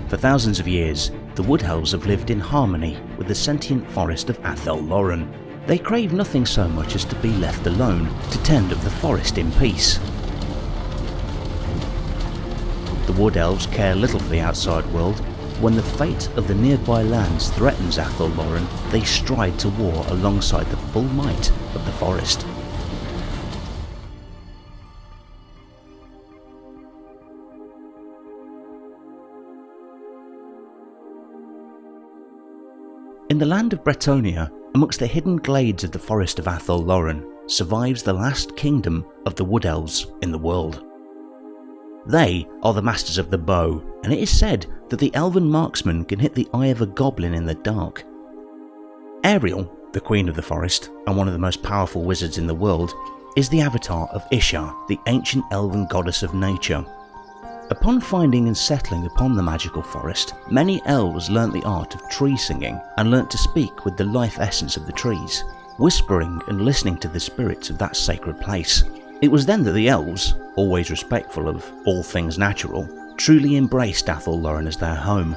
For thousands of years, the Wood Elves have lived in harmony with the sentient forest of Athel Loren. They crave nothing so much as to be left alone to tend of the forest in peace. The Wood Elves care little for the outside world. When the fate of the nearby lands threatens Athel Loren, they stride to war alongside the full might of the forest. In the land of Bretonia, amongst the hidden glades of the forest of Athel Loren, survives the last kingdom of the Wood Elves in the world. They are the masters of the bow, and it is said that the elven marksman can hit the eye of a goblin in the dark. Ariel, the queen of the forest, and one of the most powerful wizards in the world, is the avatar of Ishar, the ancient elven goddess of nature. Upon finding and settling upon the magical forest, many elves learnt the art of tree singing and learnt to speak with the life essence of the trees, whispering and listening to the spirits of that sacred place. It was then that the elves, always respectful of all things natural, truly embraced Athel Loren as their home.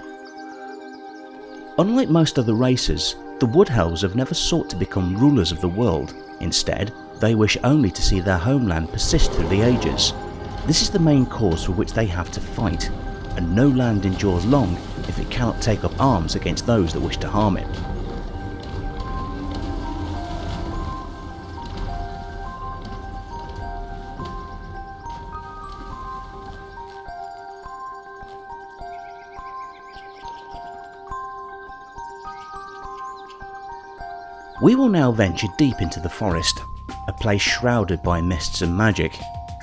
Unlike most other races, the Wood Elves have never sought to become rulers of the world. Instead, they wish only to see their homeland persist through the ages. This is the main cause for which they have to fight, and no land endures long if it cannot take up arms against those that wish to harm it. We will now venture deep into the forest, a place shrouded by mists and magic.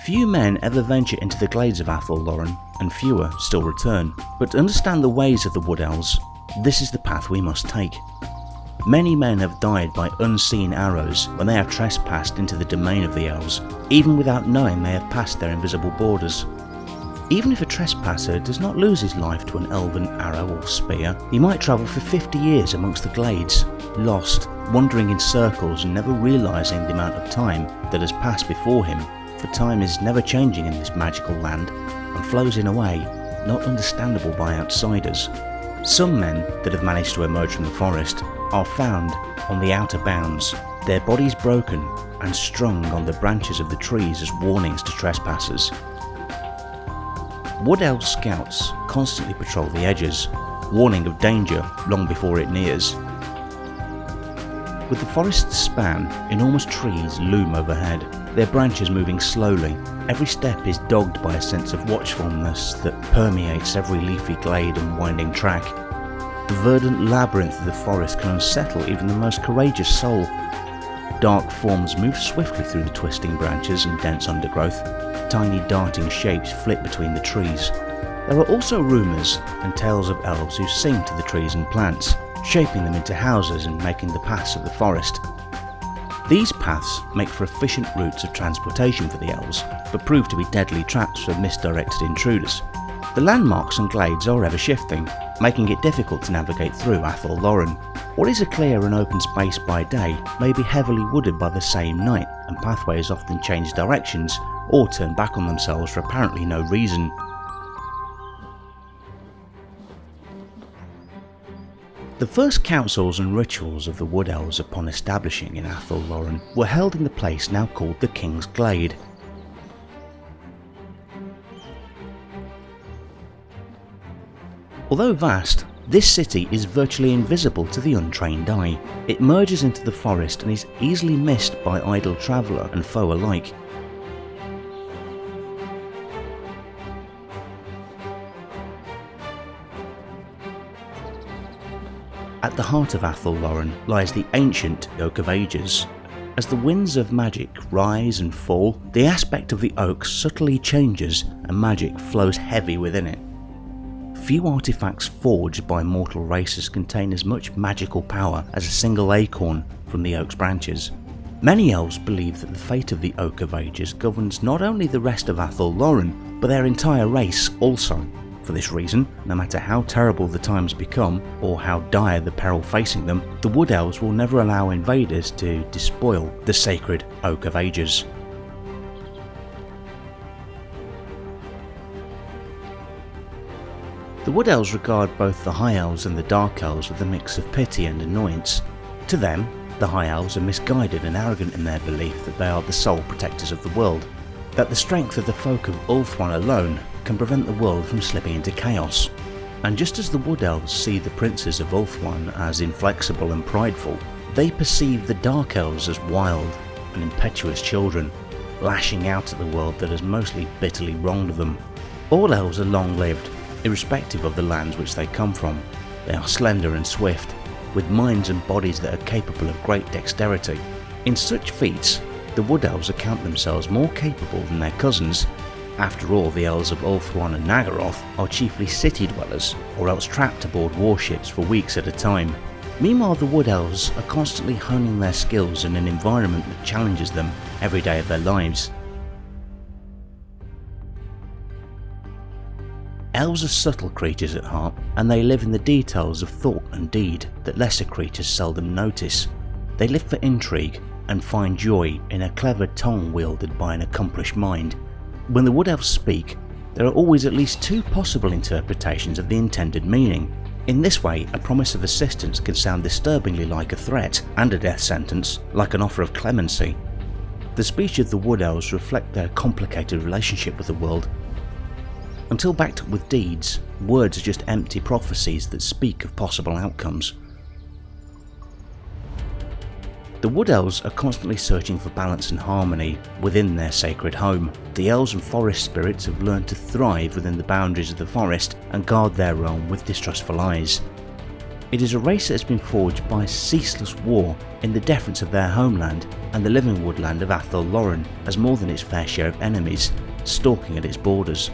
Few men ever venture into the glades of Athel Loren, and fewer still return, but to understand the ways of the Wood Elves, this is the path we must take. Many men have died by unseen arrows when they have trespassed into the domain of the elves, even without knowing they have passed their invisible borders. Even if a trespasser does not lose his life to an elven arrow or spear, he might travel for 50 years amongst the glades, lost, wandering in circles and never realising the amount of time that has passed before him, for time is never changing in this magical land and flows in a way not understandable by outsiders. Some men that have managed to emerge from the forest are found on the outer bounds, their bodies broken and strung on the branches of the trees as warnings to trespassers. Wood Elf scouts constantly patrol the edges, warning of danger long before it nears. With the forest's span, enormous trees loom overhead, their branches moving slowly. Every step is dogged by a sense of watchfulness that permeates every leafy glade and winding track. The verdant labyrinth of the forest can unsettle even the most courageous soul. Dark forms move swiftly through the twisting branches and dense undergrowth. Tiny darting shapes flit between the trees. There are also rumours and tales of elves who sing to the trees and plants, shaping them into houses and making the paths of the forest. These paths make for efficient routes of transportation for the elves, but prove to be deadly traps for misdirected intruders. The landmarks and glades are ever shifting, making it difficult to navigate through Athel Loren. What is a clear and open space by day may be heavily wooded by the same night, and pathways often change directions or turn back on themselves for apparently no reason. The first councils and rituals of the Wood Elves upon establishing in Athel Loren were held in the place now called the King's Glade. Although vast, this city is virtually invisible to the untrained eye. It merges into the forest and is easily missed by idle traveller and foe alike. At the heart of Athel Loren lies the ancient Oak of Ages. As the winds of magic rise and fall, the aspect of the oak subtly changes and magic flows heavy within it. Few artifacts forged by mortal races contain as much magical power as a single acorn from the oak's branches. Many elves believe that the fate of the Oak of Ages governs not only the rest of Athel Loren, but their entire race also. For this reason, no matter how terrible the times become, or how dire the peril facing them, the Wood Elves will never allow invaders to despoil the sacred Oak of Ages. The Wood Elves regard both the High Elves and the Dark Elves with a mix of pity and annoyance. To them, the High Elves are misguided and arrogant in their belief that they are the sole protectors of the world, that the strength of the folk of Ulthuan alone can prevent the world from slipping into chaos. And just as the Wood Elves see the princes of Ulthuan as inflexible and prideful, they perceive the Dark Elves as wild and impetuous children, lashing out at the world that has mostly bitterly wronged them. All elves are long-lived, irrespective of the lands which they come from. They are slender and swift, with minds and bodies that are capable of great dexterity. In such feats, the Wood Elves account themselves more capable than their cousins. After all, the elves of Ulthuan and Nagaroth are chiefly city dwellers, or else trapped aboard warships for weeks at a time. Meanwhile, the Wood Elves are constantly honing their skills in an environment that challenges them every day of their lives. Elves are subtle creatures at heart, and they live in the details of thought and deed that lesser creatures seldom notice. They live for intrigue and find joy in a clever tongue wielded by an accomplished mind. When the Wood Elves speak, there are always at least two possible interpretations of the intended meaning. In this way, a promise of assistance can sound disturbingly like a threat, and a death sentence like an offer of clemency. The speech of the Wood Elves reflect their complicated relationship with the world. Until backed up with deeds, words are just empty prophecies that speak of possible outcomes. The Wood Elves are constantly searching for balance and harmony within their sacred home. The elves and forest spirits have learned to thrive within the boundaries of the forest and guard their realm with distrustful eyes. It is a race that has been forged by ceaseless war in the defence of their homeland, and the living woodland of Athol Loren has more than its fair share of enemies stalking at its borders.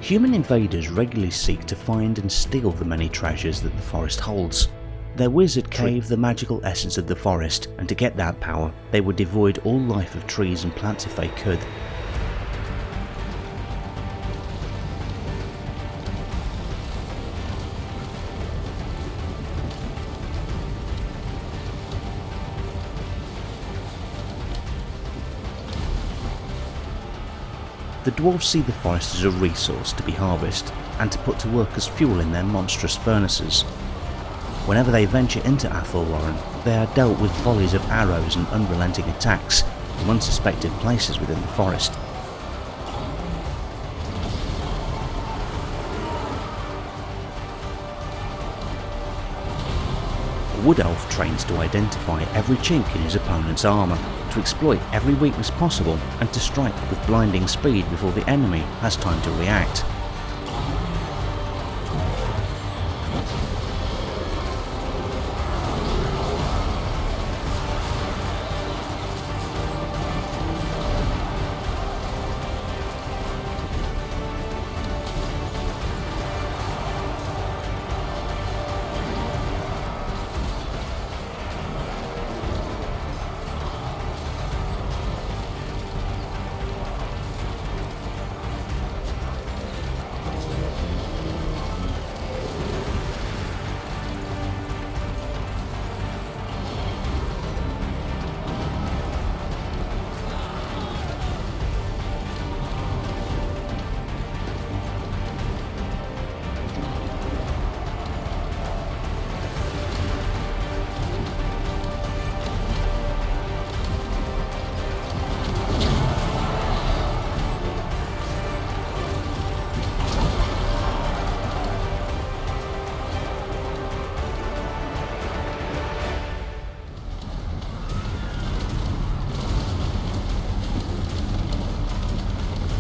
Human invaders regularly seek to find and steal the many treasures that the forest holds. Their wizard cave the magical essence of the forest, and to get that power, they would devoid all life of trees and plants if they could. The dwarves see the forest as a resource to be harvested and to put to work as fuel in their monstrous furnaces. Whenever they venture into Athol Loren, they are dealt with volleys of arrows and unrelenting attacks from unsuspected places within the forest. A Wood Elf trains to identify every chink in his opponent's armour, to exploit every weakness possible, and to strike with blinding speed before the enemy has time to react.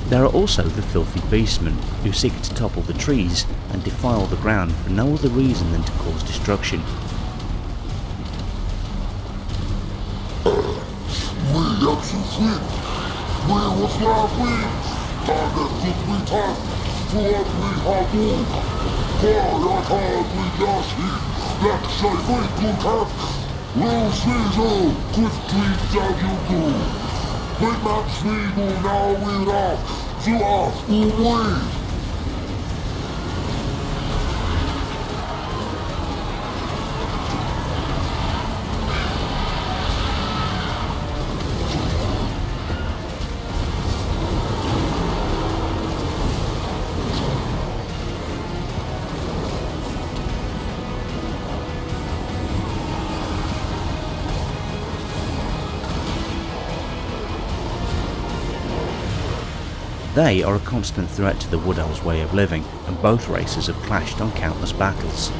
There are also the filthy beastmen, who seek to topple the trees and defile the ground for no other reason than to cause destruction. They are a constant threat to the Wood Elves' way of living, and both races have clashed on countless battles.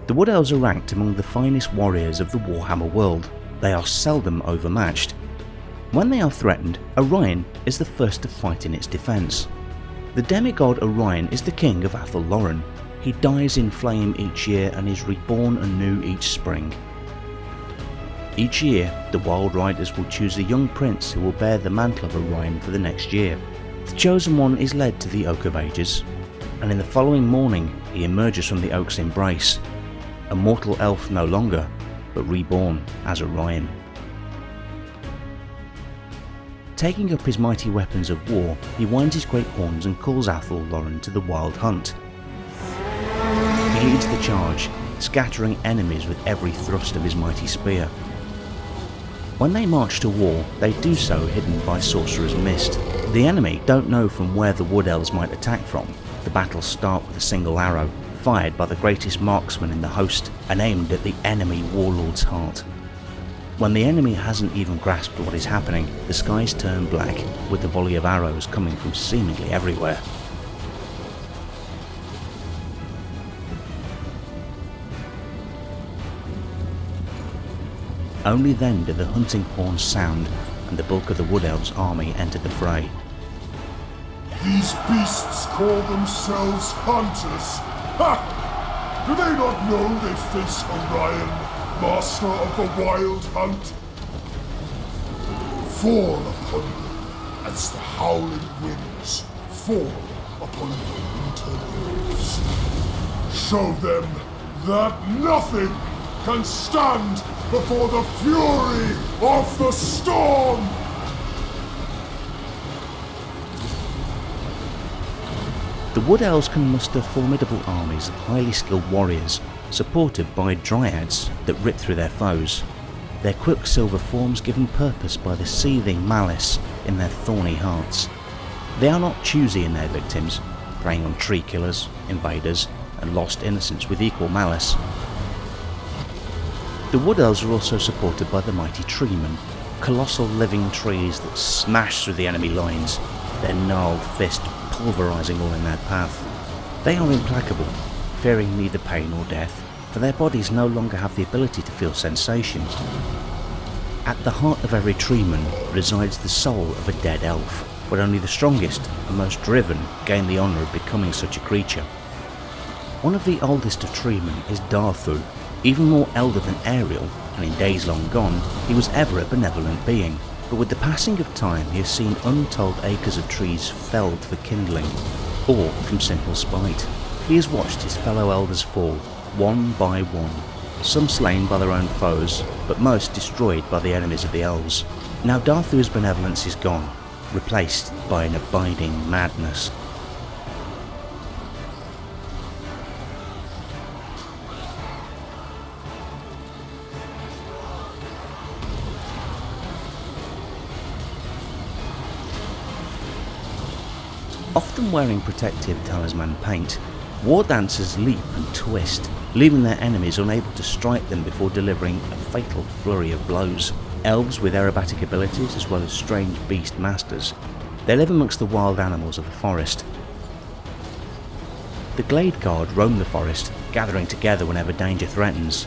The Wood Elves are ranked among the finest warriors of the Warhammer world. They are seldom overmatched. When they are threatened, Orion is the first to fight in its defence. The demigod Orion is the king of Athelloren. He dies in flame each year and is reborn anew each spring. Each year, the Wild Riders will choose a young prince who will bear the mantle of Orion for the next year. The chosen one is led to the Oak of Ages, and in the following morning he emerges from the Oak's embrace, a mortal elf no longer, but reborn as Orion. Taking up his mighty weapons of war, he winds his great horns and calls Athelloren to the wild hunt. He leads the charge, scattering enemies with every thrust of his mighty spear. When they march to war, they do so hidden by Sorcerer's Mist. The enemy don't know from where the Wood Elves might attack from. The battles start with a single arrow, fired by the greatest marksman in the host and aimed at the enemy warlord's heart. When the enemy hasn't even grasped what is happening, the skies turn black, with the volley of arrows coming from seemingly everywhere. Only then do the hunting horns sound, and the bulk of the Wood Elves' army enter the fray. These beasts call themselves hunters. Ha! Do they not know they face Orion, master of the wild hunt? Fall upon them as the howling winds fall upon the winter leaves. Show them that nothing can stand before the fury of the storm! The Wood Elves can muster formidable armies of highly skilled warriors, supported by dryads that rip through their foes. Their quicksilver forms given purpose by the seething malice in their thorny hearts. They are not choosy in their victims, preying on tree killers, invaders, and lost innocents with equal malice. The Wood Elves are also supported by the mighty treemen, colossal living trees that smash through the enemy lines, their gnarled fist pulverising all in their path. They are implacable, fearing neither pain or death, for their bodies no longer have the ability to feel sensation. At the heart of every treeman resides the soul of a dead elf, but only the strongest and most driven gain the honour of becoming such a creature. One of the oldest of treemen is Darthu, even more elder than Ariel, and in days long gone, he was ever a benevolent being. But with the passing of time, he has seen untold acres of trees felled for kindling, or from simple spite. He has watched his fellow elders fall, one by one, some slain by their own foes, but most destroyed by the enemies of the elves. Now Darthu's benevolence is gone, replaced by an abiding madness. Often wearing protective talisman paint, war dancers leap and twist, leaving their enemies unable to strike them before delivering a fatal flurry of blows. Elves with aerobatic abilities as well as strange beast masters, they live amongst the wild animals of the forest. The Glade Guard roam the forest, gathering together whenever danger threatens.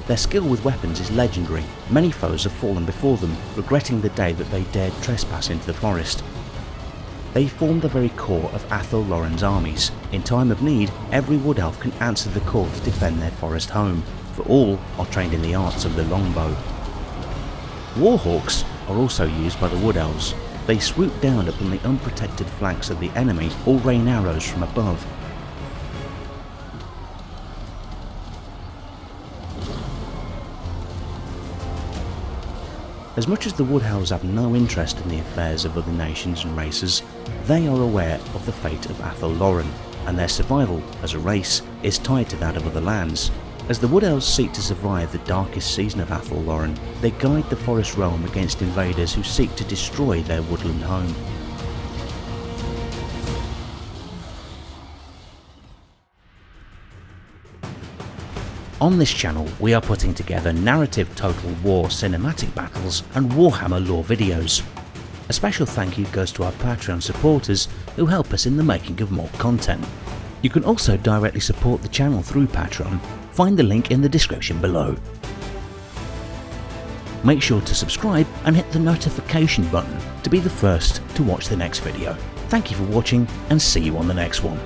Their skill with weapons is legendary. Many foes have fallen before them, regretting the day that they dared trespass into the forest. They form the very core of Athel Loren's armies. In time of need, every Wood Elf can answer the call to defend their forest home, for all are trained in the arts of the longbow. Warhawks are also used by the Wood Elves. They swoop down upon the unprotected flanks of the enemy or rain arrows from above. As much as the Wood Elves have no interest in the affairs of other nations and races, they are aware of the fate of Athel Loren, and their survival as a race is tied to that of other lands. As the Wood Elves seek to survive the darkest season of Athel Loren, they guide the forest realm against invaders who seek to destroy their woodland home. On this channel, we are putting together narrative Total War cinematic battles and Warhammer lore videos. A special thank you goes to our Patreon supporters who help us in the making of more content. You can also directly support the channel through Patreon. Find the link in the description below. Make sure to subscribe and hit the notification button to be the first to watch the next video. Thank you for watching and see you on the next one.